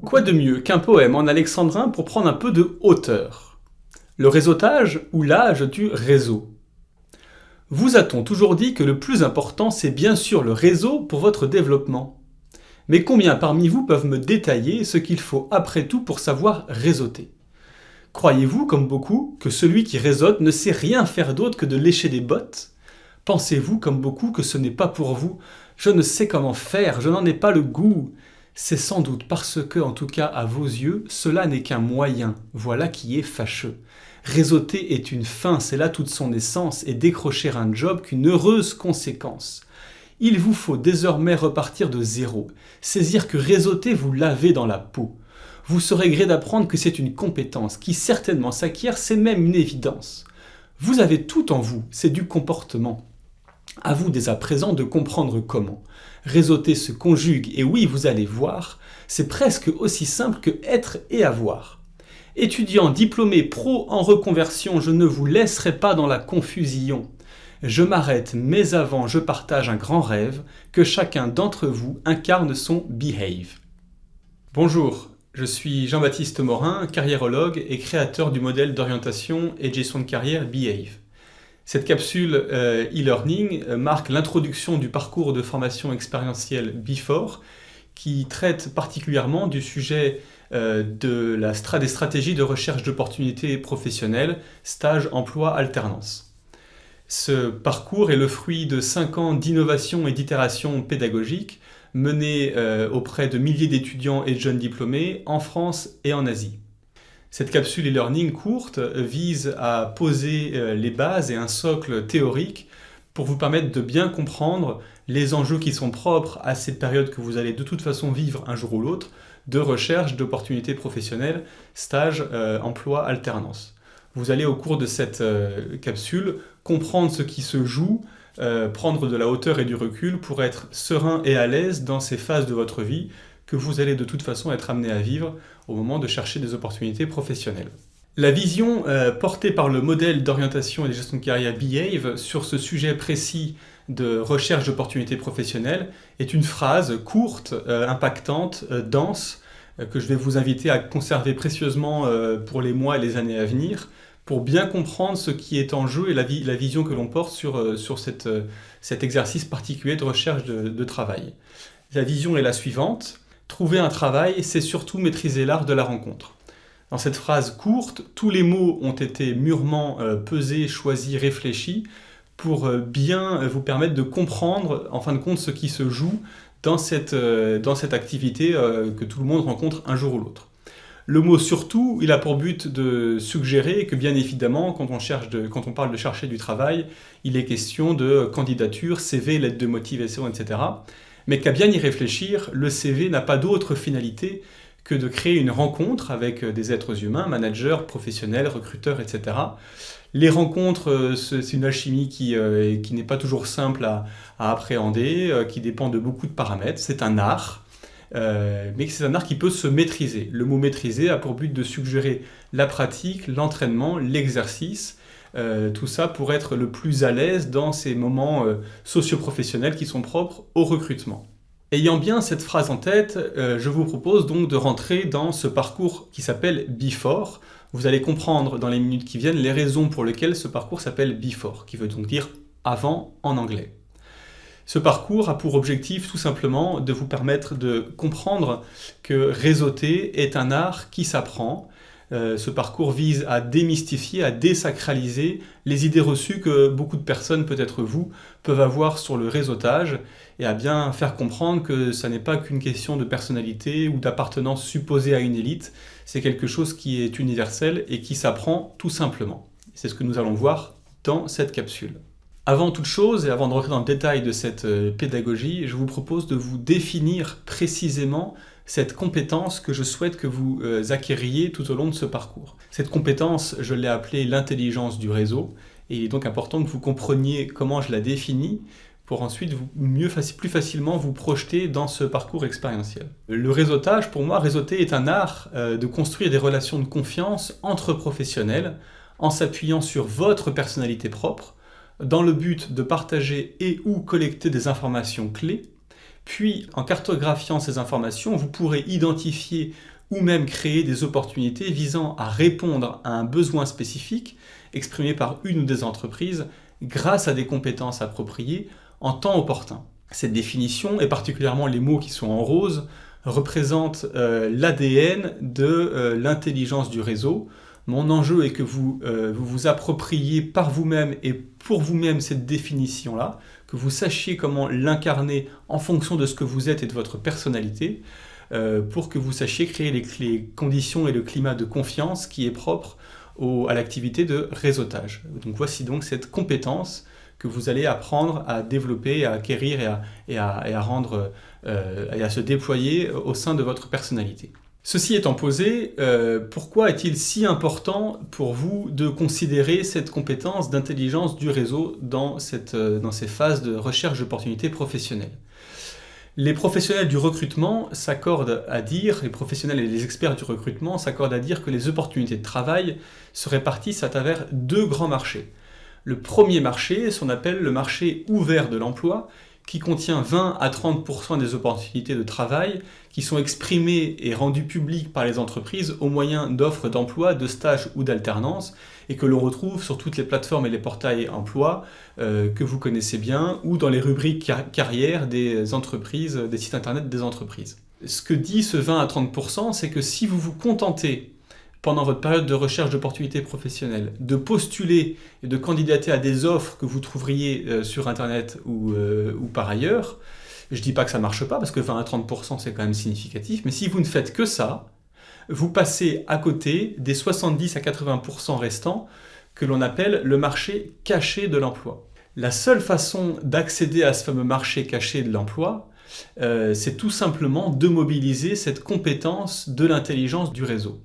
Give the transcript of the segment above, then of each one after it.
Quoi de mieux qu'un poème en alexandrin pour prendre un peu de hauteur? Le réseautage ou l'âge du réseau. Vous a-t-on toujours dit que le plus important, c'est bien sûr le réseau pour votre développement? Mais combien parmi vous peuvent me détailler ce qu'il faut après tout pour savoir réseauter? Croyez-vous, comme beaucoup, que celui qui réseaute ne sait rien faire d'autre que de lécher des bottes? Pensez-vous, comme beaucoup, que ce n'est pas pour vous? Je ne sais comment faire, je n'en ai pas le goût. C'est sans doute parce que, en tout cas à vos yeux, cela n'est qu'un moyen, voilà qui est fâcheux. Réseauter est une fin, c'est là toute son essence, et décrocher un job qu'une heureuse conséquence. Il vous faut désormais repartir de zéro, saisir que réseauter vous l'avez dans la peau. Vous serez gré d'apprendre que c'est une compétence qui certainement s'acquiert, c'est même une évidence. Vous avez tout en vous, c'est du comportement. À vous dès à présent de comprendre comment. Réseauter se conjugue, et oui, vous allez voir, c'est presque aussi simple que être et avoir. Étudiants, diplômés, pros en reconversion, je ne vous laisserai pas dans la confusion. Je m'arrête, mais avant je partage un grand rêve, que chacun d'entre vous incarne son behave. Bonjour, je suis Jean-Baptiste Morin, carriérologue et créateur du modèle d'orientation et de gestion de carrière Behave. Cette capsule e-learning marque l'introduction du parcours de formation expérientielle Before, qui traite particulièrement du sujet des stratégies de recherche d'opportunités professionnelles, stage, emploi, alternance. Ce parcours est le fruit de 5 ans d'innovation et d'itération pédagogique menés auprès de milliers d'étudiants et de jeunes diplômés en France et en Asie. Cette capsule e-learning courte vise à poser les bases et un socle théorique pour vous permettre de bien comprendre les enjeux qui sont propres à cette période que vous allez de toute façon vivre un jour ou l'autre de recherche d'opportunités professionnelles, stage, emploi, alternance. Vous allez au cours de cette capsule comprendre ce qui se joue, prendre de la hauteur et du recul pour être serein et à l'aise dans ces phases de votre vie que vous allez de toute façon être amené à vivre au moment de chercher des opportunités professionnelles. La vision portée par le modèle d'orientation et de gestion de carrière Behave sur ce sujet précis de recherche d'opportunités professionnelles est une phrase courte, impactante, dense, que je vais vous inviter à conserver précieusement pour les mois et les années à venir, pour bien comprendre ce qui est en jeu et la vision que l'on porte sur cet exercice particulier de recherche de travail. La vision est la suivante. Trouver un travail, c'est surtout maîtriser l'art de la rencontre. Dans cette phrase courte, tous les mots ont été mûrement pesés, choisis, réfléchis pour bien vous permettre de comprendre, en fin de compte, ce qui se joue dans cette activité que tout le monde rencontre un jour ou l'autre. Le mot « surtout », il a pour but de suggérer que, bien évidemment, quand on parle de chercher du travail, il est question de candidature, CV, lettre de motivation, etc., mais qu'à bien y réfléchir, le CV n'a pas d'autre finalité que de créer une rencontre avec des êtres humains, managers, professionnels, recruteurs, etc. Les rencontres, c'est une alchimie qui n'est pas toujours simple à appréhender, qui dépend de beaucoup de paramètres. C'est un art, mais c'est un art qui peut se maîtriser. Le mot « maîtriser » a pour but de suggérer la pratique, l'entraînement, l'exercice, tout ça pour être le plus à l'aise dans ces moments socio-professionnels qui sont propres au recrutement. Ayant bien cette phrase en tête, je vous propose donc de rentrer dans ce parcours qui s'appelle Before. Vous allez comprendre dans les minutes qui viennent les raisons pour lesquelles ce parcours s'appelle Before, qui veut donc dire avant en anglais. Ce parcours a pour objectif tout simplement de vous permettre de comprendre que réseauter est un art qui s'apprend. Ce parcours vise à démystifier, à désacraliser les idées reçues que beaucoup de personnes, peut-être vous, peuvent avoir sur le réseautage et à bien faire comprendre que ça n'est pas qu'une question de personnalité ou d'appartenance supposée à une élite, c'est quelque chose qui est universel et qui s'apprend tout simplement. C'est ce que nous allons voir dans cette capsule. Avant toute chose, et avant de rentrer dans le détail de cette pédagogie, je vous propose de vous définir précisément cette compétence que je souhaite que vous acquériez tout au long de ce parcours. Cette compétence, je l'ai appelée l'intelligence du réseau, et il est donc important que vous compreniez comment je la définis pour ensuite plus facilement vous projeter dans ce parcours expérientiel. Le réseautage, pour moi, réseauter est un art de construire des relations de confiance entre professionnels en s'appuyant sur votre personnalité propre, dans le but de partager et ou collecter des informations clés. Puis, en cartographiant ces informations, vous pourrez identifier ou même créer des opportunités visant à répondre à un besoin spécifique exprimé par une ou des entreprises grâce à des compétences appropriées en temps opportun. Cette définition, et particulièrement les mots qui sont en rose, représentent l'ADN de l'intelligence du réseau. Mon enjeu est que vous vous appropriez par vous-même et pour vous-même cette définition-là, que vous sachiez comment l'incarner en fonction de ce que vous êtes et de votre personnalité, pour que vous sachiez créer les conditions et le climat de confiance qui est propre à l'activité de réseautage. Donc voici donc cette compétence que vous allez apprendre à développer, à acquérir et à rendre et à se déployer au sein de votre personnalité. Ceci étant posé, pourquoi est-il si important pour vous de considérer cette compétence d'intelligence du réseau dans ces phases de recherche d'opportunités professionnelles ? Les professionnels du recrutement s'accordent à dire, les professionnels et les experts du recrutement s'accordent à dire que les opportunités de travail se répartissent à travers deux grands marchés. Le premier marché, on appelle le marché ouvert de l'emploi, qui contient 20 à 30% des opportunités de travail qui sont exprimées et rendues publiques par les entreprises au moyen d'offres d'emploi, de stages ou d'alternance, et que l'on retrouve sur toutes les plateformes et les portails emploi que vous connaissez bien, ou dans les rubriques carrières des entreprises, des sites internet des entreprises. Ce que dit ce 20 à 30%, c'est que si vous vous contentez pendant votre période de recherche d'opportunités professionnelles, de postuler et de candidater à des offres que vous trouveriez sur Internet ou par ailleurs, je ne dis pas que ça ne marche pas, parce que 20 à 30% c'est quand même significatif, mais si vous ne faites que ça, vous passez à côté des 70 à 80% restants que l'on appelle le marché caché de l'emploi. La seule façon d'accéder à ce fameux marché caché de l'emploi, c'est tout simplement de mobiliser cette compétence de l'intelligence du réseau.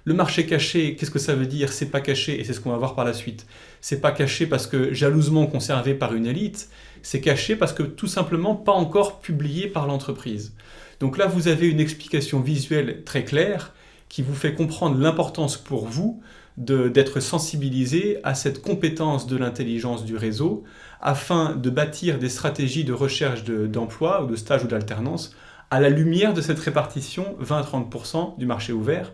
Le marché caché, qu'est-ce que ça veut dire ? C'est pas caché, et c'est ce qu'on va voir par la suite. C'est pas caché parce que jalousement conservé par une élite, c'est caché parce que tout simplement pas encore publié par l'entreprise. Donc là, vous avez une explication visuelle très claire qui vous fait comprendre l'importance pour vous d'être sensibilisé à cette compétence de l'intelligence du réseau afin de bâtir des stratégies de recherche d'emploi ou de stage ou d'alternance à la lumière de cette répartition 20-30% du marché ouvert,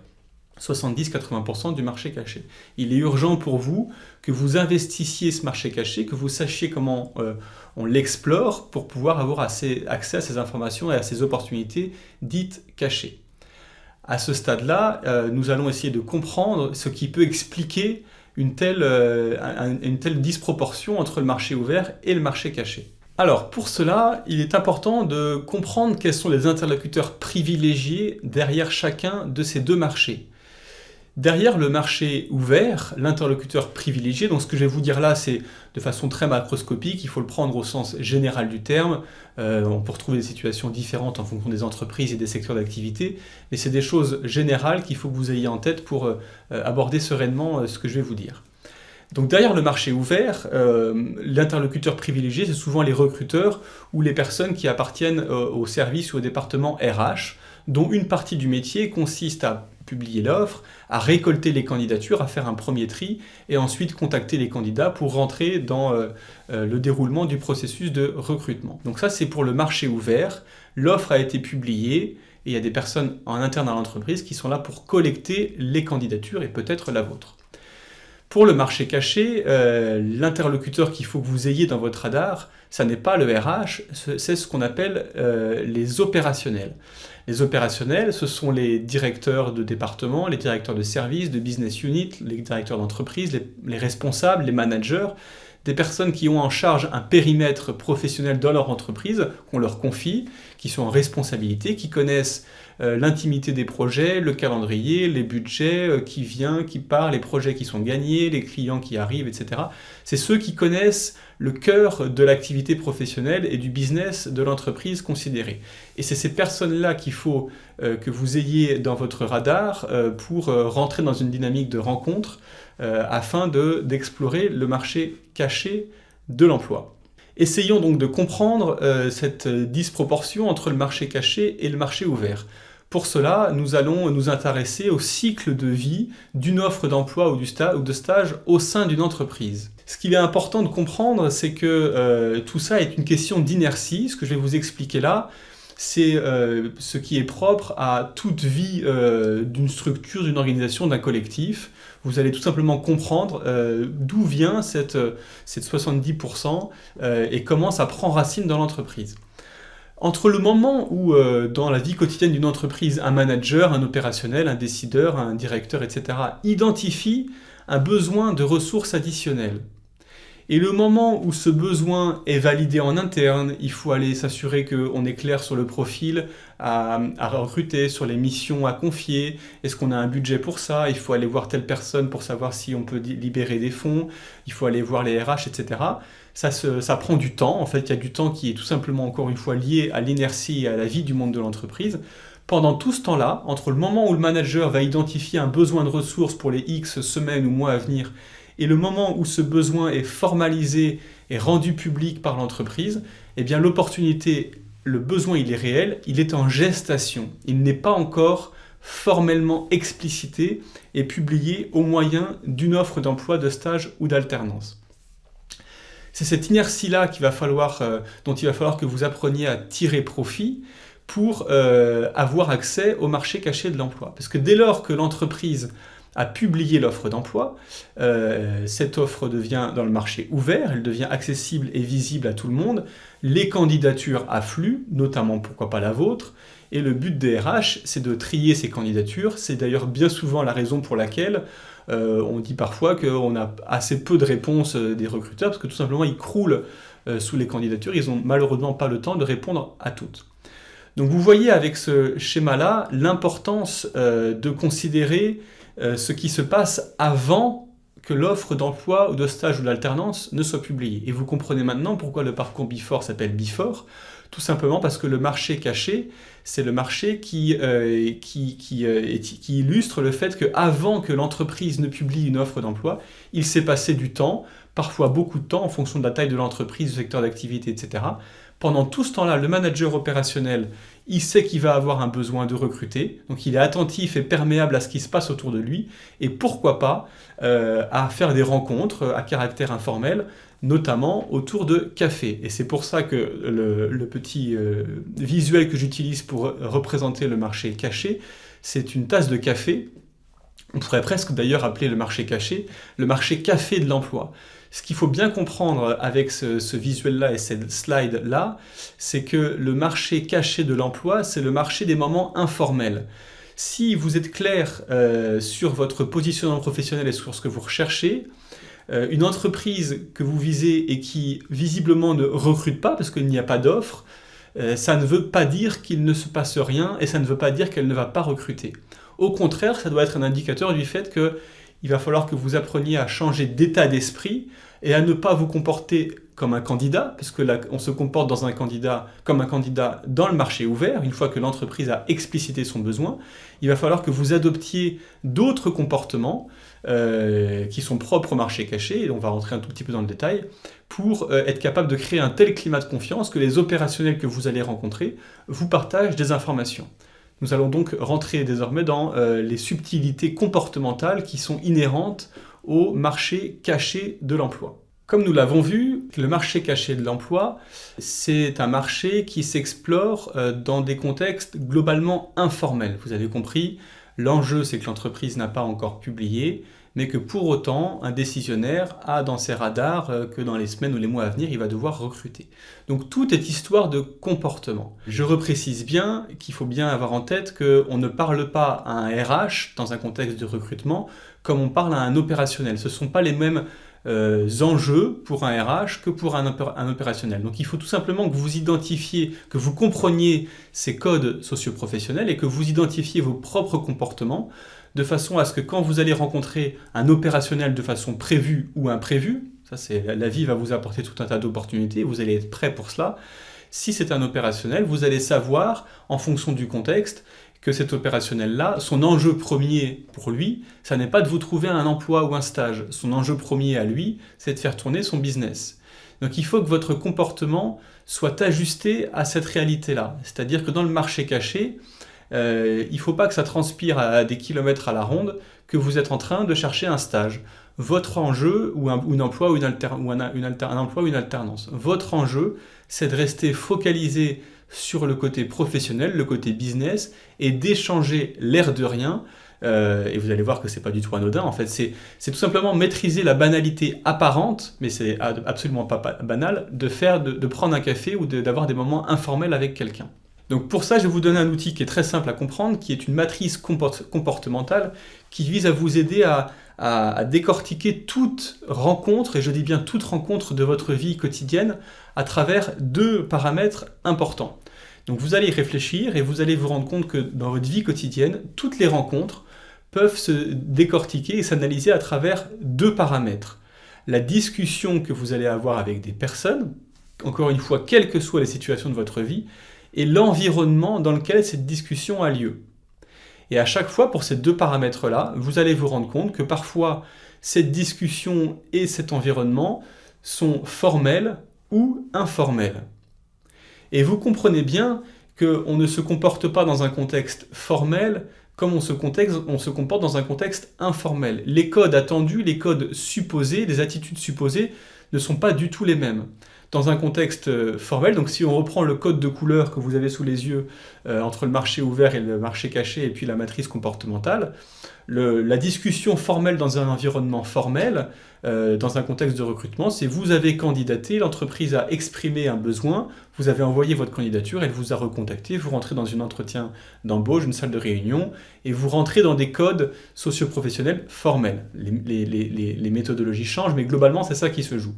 70-80% du marché caché. Il est urgent pour vous que vous investissiez ce marché caché, que vous sachiez comment on l'explore pour pouvoir avoir accès à ces informations et à ces opportunités dites cachées. À ce stade-là, nous allons essayer de comprendre ce qui peut expliquer une telle disproportion entre le marché ouvert et le marché caché. Alors, pour cela, il est important de comprendre quels sont les interlocuteurs privilégiés derrière chacun de ces deux marchés. Derrière le marché ouvert, l'interlocuteur privilégié, donc ce que je vais vous dire là, c'est de façon très macroscopique, il faut le prendre au sens général du terme. On peut retrouver des situations différentes en fonction des entreprises et des secteurs d'activité, mais c'est des choses générales qu'il faut que vous ayez en tête pour aborder sereinement ce que je vais vous dire. Donc derrière le marché ouvert, l'interlocuteur privilégié, c'est souvent les recruteurs ou les personnes qui appartiennent au service ou au département RH, dont une partie du métier consiste à publier l'offre, à récolter les candidatures, à faire un premier tri et ensuite contacter les candidats pour rentrer dans le déroulement du processus de recrutement. Donc ça, c'est pour le marché ouvert. L'offre a été publiée et il y a des personnes en interne à l'entreprise qui sont là pour collecter les candidatures et peut-être la vôtre. Pour le marché caché, l'interlocuteur qu'il faut que vous ayez dans votre radar, ça n'est pas le RH, c'est ce qu'on appelle les opérationnels. Les opérationnels, ce sont les directeurs de département, les directeurs de service, de business unit, les directeurs d'entreprise, les responsables, les managers, des personnes qui ont en charge un périmètre professionnel dans leur entreprise, qu'on leur confie, qui sont en responsabilité, qui connaissent l'intimité des projets, le calendrier, les budgets, qui vient, qui part, les projets qui sont gagnés, les clients qui arrivent, etc. C'est ceux qui connaissent le cœur de l'activité professionnelle et du business de l'entreprise considérée. Et c'est ces personnes-là qu'il faut que vous ayez dans votre radar pour rentrer dans une dynamique de rencontre afin d'explorer le marché caché de l'emploi. Essayons donc de comprendre cette disproportion entre le marché caché et le marché ouvert. Pour cela, nous allons nous intéresser au cycle de vie d'une offre d'emploi ou de stage au sein d'une entreprise. Ce qu'il est important de comprendre, c'est que tout ça est une question d'inertie. Ce que je vais vous expliquer là, c'est ce qui est propre à toute vie d'une structure, d'une organisation, d'un collectif. Vous allez tout simplement comprendre d'où vient cette 70% et comment ça prend racine dans l'entreprise. Entre le moment où, dans la vie quotidienne d'une entreprise, un manager, un opérationnel, un décideur, un directeur, etc., identifie un besoin de ressources additionnelles, et le moment où ce besoin est validé en interne, il faut aller s'assurer qu'on est clair sur le profil à recruter, sur les missions à confier, est-ce qu'on a un budget pour ça, il faut aller voir telle personne pour savoir si on peut libérer des fonds, il faut aller voir les RH, etc. Ça prend du temps, en fait il y a du temps qui est tout simplement encore une fois lié à l'inertie et à la vie du monde de l'entreprise. Pendant tout ce temps-là, entre le moment où le manager va identifier un besoin de ressources pour les X semaines ou mois à venir, et le moment où ce besoin est formalisé et rendu public par l'entreprise, eh bien l'opportunité, le besoin il est réel, il est en gestation. Il n'est pas encore formellement explicité et publié au moyen d'une offre d'emploi, de stage ou d'alternance. C'est cette inertie-là dont il va falloir que vous appreniez à tirer profit pour avoir accès au marché caché de l'emploi. Parce que dès lors que l'entreprise a publié l'offre d'emploi, cette offre devient dans le marché ouvert, elle devient accessible et visible à tout le monde, les candidatures affluent, notamment pourquoi pas la vôtre, et le but des RH, c'est de trier ces candidatures. C'est d'ailleurs bien souvent la raison pour laquelle on dit parfois qu'on a assez peu de réponses des recruteurs, parce que tout simplement ils croulent sous les candidatures, ils n'ont malheureusement pas le temps de répondre à toutes. Donc vous voyez avec ce schéma-là l'importance de considérer ce qui se passe avant que l'offre d'emploi ou de stage ou d'alternance ne soit publiée. Et vous comprenez maintenant pourquoi le parcours Before s'appelle Before, tout simplement parce que le marché caché, c'est le marché qui illustre le fait qu'avant que l'entreprise ne publie une offre d'emploi, il s'est passé du temps, parfois beaucoup de temps en fonction de la taille de l'entreprise, du secteur d'activité, etc. Pendant tout ce temps-là, le manager opérationnel, il sait qu'il va avoir un besoin de recruter, donc il est attentif et perméable à ce qui se passe autour de lui, et pourquoi pas à faire des rencontres à caractère informel, notamment autour de café. Et c'est pour ça que le petit visuel que j'utilise pour représenter le marché caché, c'est une tasse de café. On pourrait presque d'ailleurs appeler le marché caché le marché café de l'emploi. Ce qu'il faut bien comprendre avec ce visuel-là et cette slide-là, c'est que le marché caché de l'emploi, c'est le marché des moments informels. Si vous êtes clair sur votre positionnement professionnel et sur ce que vous recherchez, une entreprise que vous visez et qui visiblement ne recrute pas parce qu'il n'y a pas d'offre, ça ne veut pas dire qu'il ne se passe rien et ça ne veut pas dire qu'elle ne va pas recruter. Au contraire, ça doit être un indicateur du fait qu'il va falloir que vous appreniez à changer d'état d'esprit et à ne pas vous comporter comme un candidat, parce que là, on se comporte comme un candidat dans le marché ouvert, une fois que l'entreprise a explicité son besoin. Il va falloir que vous adoptiez d'autres comportements qui sont propres au marché caché, et on va rentrer un tout petit peu dans le détail, pour être capable de créer un tel climat de confiance que les opérationnels que vous allez rencontrer vous partagent des informations. Nous allons donc rentrer désormais dans les subtilités comportementales qui sont inhérentes au marché caché de l'emploi. Comme nous l'avons vu, le marché caché de l'emploi, c'est un marché qui s'explore dans des contextes globalement informels. Vous avez compris, l'enjeu c'est que l'entreprise n'a pas encore publié, mais que pour autant, un décisionnaire a dans ses radars que dans les semaines ou les mois à venir, il va devoir recruter. Donc tout est histoire de comportement. Je reprécise bien qu'il faut bien avoir en tête qu'on ne parle pas à un RH dans un contexte de recrutement comme on parle à un opérationnel. Ce ne sont pas les mêmes enjeux pour un RH que pour un opérationnel. Donc il faut tout simplement que vous identifiez, que vous compreniez ces codes socio-professionnels et que vous identifiez vos propres comportements de façon à ce que quand vous allez rencontrer un opérationnel de façon prévue ou imprévue, la vie va vous apporter tout un tas d'opportunités, vous allez être prêt pour cela. Si c'est un opérationnel, vous allez savoir, en fonction du contexte, que cet opérationnel-là, son enjeu premier pour lui, ça n'est pas de vous trouver un emploi ou un stage. Son enjeu premier à lui, c'est de faire tourner son business. Donc il faut que votre comportement soit ajusté à cette réalité-là. C'est-à-dire que dans le marché caché, il ne faut pas que ça transpire à des kilomètres à la ronde que vous êtes en train de chercher un stage. Votre enjeu, ou un emploi ou un emploi ou une alternance. Votre enjeu, c'est de rester focalisé sur le côté professionnel, le côté business, et d'échanger l'air de rien. Et vous allez voir que c'est pas du tout anodin. En fait, c'est tout simplement maîtriser la banalité apparente, mais c'est absolument pas banal, de prendre un café ou d'avoir des moments informels avec quelqu'un. Donc pour ça, je vais vous donner un outil qui est très simple à comprendre, qui est une matrice comportementale qui vise à vous aider à décortiquer toute rencontre, et je dis bien toute rencontre de votre vie quotidienne, à travers 2 paramètres importants. Donc vous allez y réfléchir et vous allez vous rendre compte que dans votre vie quotidienne, toutes les rencontres peuvent se décortiquer et s'analyser à travers 2 paramètres. La discussion que vous allez avoir avec des personnes, encore une fois, quelles que soient les situations de votre vie, et l'environnement dans lequel cette discussion a lieu. Et à chaque fois, pour ces 2 paramètres-là, vous allez vous rendre compte que parfois, cette discussion et cet environnement sont formels ou informels. Et vous comprenez bien qu'on ne se comporte pas dans un contexte formel comme on se comporte dans un contexte informel. Les codes attendus, les codes supposés, les attitudes supposées ne sont pas du tout les mêmes. Dans un contexte formel, donc si on reprend le code de couleur que vous avez sous les yeux entre le marché ouvert et le marché caché et puis la matrice comportementale, la discussion formelle dans un environnement formel, dans un contexte de recrutement, c'est vous avez candidaté, l'entreprise a exprimé un besoin, vous avez envoyé votre candidature, elle vous a recontacté, vous rentrez dans un entretien d'embauche, une salle de réunion, et vous rentrez dans des codes socio-professionnels formels. Les méthodologies changent, mais globalement c'est ça qui se joue.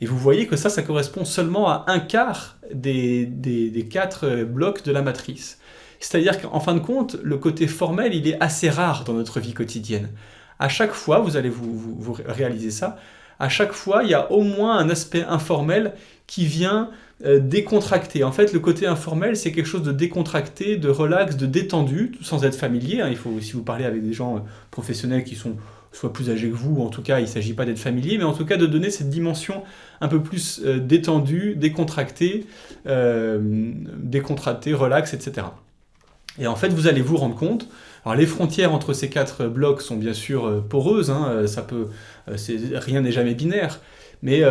Et vous voyez que ça correspond seulement à 1/4 des 4 blocs de la matrice. C'est-à-dire qu'en fin de compte, le côté formel, il est assez rare dans notre vie quotidienne. À chaque fois, vous allez vous réaliser ça, à chaque fois, il y a au moins un aspect informel qui vient décontracter. En fait, le côté informel, c'est quelque chose de décontracté, de relax, de détendu, sans être familier. Il faut, si vous parlez avec des gens professionnels qui sont soit plus âgés que vous, en tout cas, il ne s'agit pas d'être familier, mais en tout cas de donner cette dimension un peu plus détendue, décontractée, relax, etc. Et en fait, vous allez vous rendre compte, alors les frontières entre ces 4 blocs sont bien sûr poreuses, rien n'est jamais binaire, mais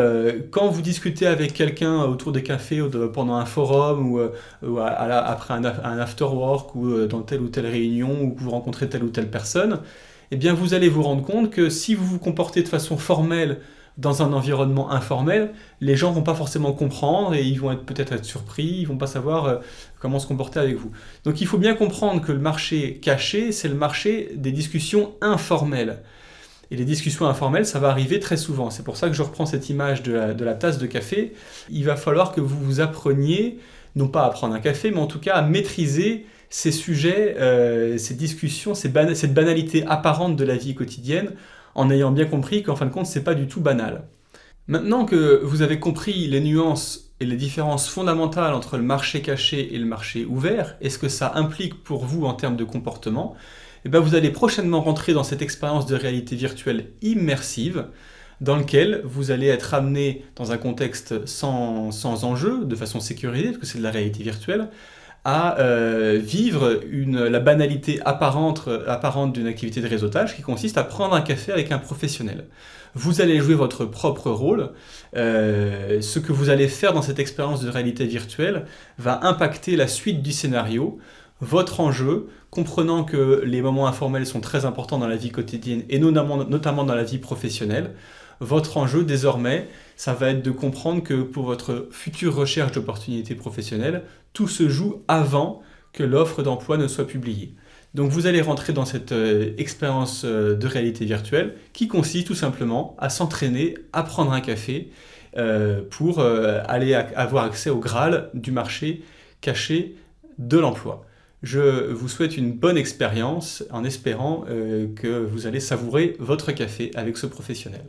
quand vous discutez avec quelqu'un autour des cafés pendant un forum ou après un after-work ou dans telle ou telle réunion ou que vous rencontrez telle ou telle personne, eh bien vous allez vous rendre compte que si vous vous comportez de façon formelle dans un environnement informel, les gens ne vont pas forcément comprendre et ils vont peut-être être surpris, ils ne vont pas savoir comment se comporter avec vous. Donc il faut bien comprendre que le marché caché, c'est le marché des discussions informelles. Et les discussions informelles, ça va arriver très souvent. C'est pour ça que je reprends cette image de la tasse de café. Il va falloir que vous vous appreniez, non pas à prendre un café, mais en tout cas à maîtriser ces sujets, ces discussions, cette banalité apparente de la vie quotidienne, en ayant bien compris qu'en fin de compte, c'est pas du tout banal. Maintenant que vous avez compris les nuances et les différences fondamentales entre le marché caché et le marché ouvert, et ce que ça implique pour vous en termes de comportement, eh bien vous allez prochainement rentrer dans cette expérience de réalité virtuelle immersive, dans lequel vous allez être amené dans un contexte sans enjeu, de façon sécurisée, parce que c'est de la réalité virtuelle, à vivre la banalité apparente d'une activité de réseautage qui consiste à prendre un café avec un professionnel. Vous allez jouer votre propre rôle. Ce que vous allez faire dans cette expérience de réalité virtuelle va impacter la suite du scénario, votre enjeu, comprenant que les moments informels sont très importants dans la vie quotidienne et notamment dans la vie professionnelle. Votre enjeu désormais, ça va être de comprendre que pour votre future recherche d'opportunités professionnelles, tout se joue avant que l'offre d'emploi ne soit publiée. Donc vous allez rentrer dans cette expérience de réalité virtuelle qui consiste tout simplement à s'entraîner, à prendre un café pour aller avoir accès au Graal du marché caché de l'emploi. Je vous souhaite une bonne expérience en espérant que vous allez savourer votre café avec ce professionnel.